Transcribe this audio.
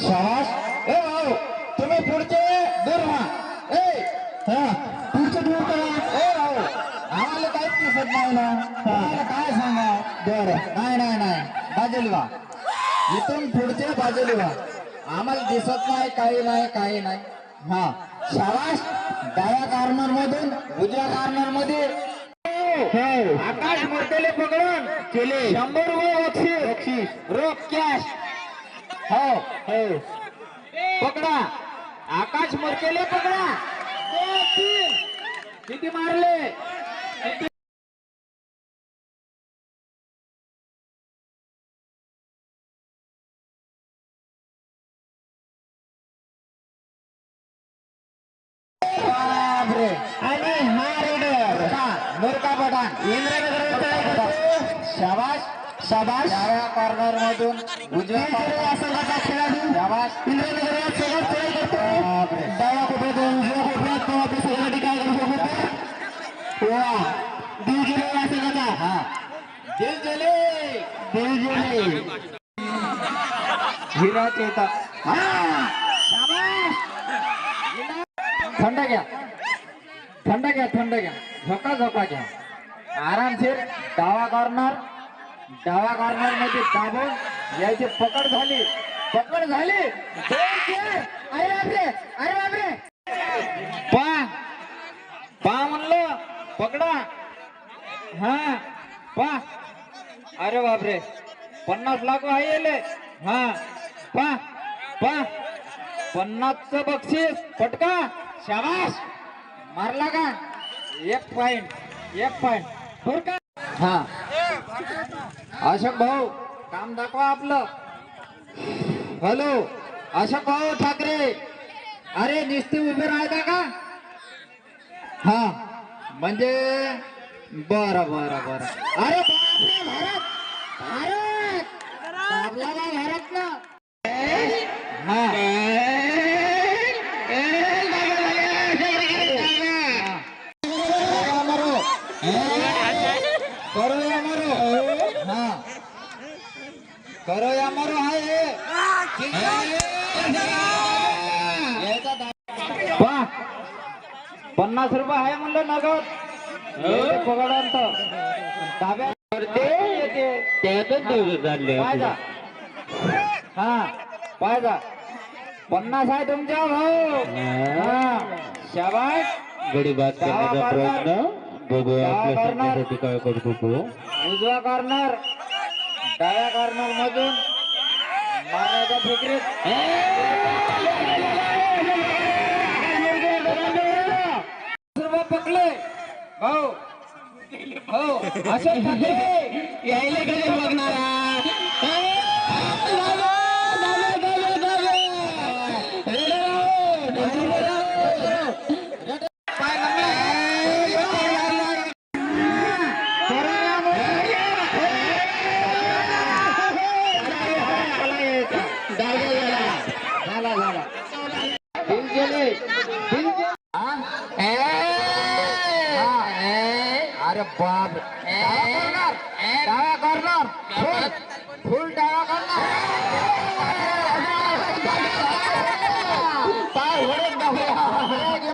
शाबास. ए भाऊ तुम्ही पुढचे दूर व्हा. ए हा पुढचे दूर करा. ए भाऊ आम्हाला काहीच दिसत नाही ना. तुम्हाला काय सांगा. बरं नाही नाही नाही बाजूला व्हा. इथून पुढचे बाजूला व्हा. आम्हाला दिसत नाही काही नाही काही नाही. हा शाबास. डाव्या कॉर्नर मधून उजव्या कॉर्नर मध्ये आकाश मोरतेले पकडून केले 100 रुपये बक्षीस रोख कॅश. हो हो पकडा. आकाश मोरतेले पकडा. 2 3 किती मारले. आणि हा रेडर मुरका पठाण इंद्रनगर. शाबास शाबास. डाव्या कॉर्नर मधून उजव्या संघाचा खेळाडू शाबास इंद्रनगर या सगळ्यात खेळ करतो. डाव्या कोपऱ्यातून उजव्या कोपऱ्यात तो आपल्या संघासाठी काय करू शकतो. वा दिल गेले या संघाचा. हा दिल गेले दिल गेले हिराच येतात. हा शाबास. थंड घ्या थंड घ्या थंड घ्या. झोका झोका घ्या आरामशीर. डावा कॉर्नर मध्ये दाबून यायची. पकड झाली पकड झाली. अरे बापरे अरे बापरे. पा म्हणलं पकडा. हा पा. अरे बापरे 50 लाख आहे. हा पा पा 50चं बक्षीस. पटका. शाबास. मारला का. 1 पॉइंट बर का. हा अशोक भाऊ काम दाखवा आपलं. हॅलो अशोक भाऊ ठाकरे. अरे नुसते उभे राहता का. हा म्हणजे बरं बरं बरं. अरे बापरे भारत भारत भारत ना. हा करो या मरो आहे. 50 रुपये आहे म्हणलं नगद. पकडंत डाब्या पाहिजा. हा पाहिजा 50 आहे तुमच्या भाऊ. शाबास. गडी बाद करण्याचा प्रयत्न बघूया आपल्यासाठी काय करतो. उजवा कॉर्नर डाव्या कॉर्नर मधून मारण्याच्या फिक्रीत. पकडले भाऊ हो असं यायला कधी बघणारा. अरे बाप. डावा कॉर्नर फुल डावा कॉर्नर.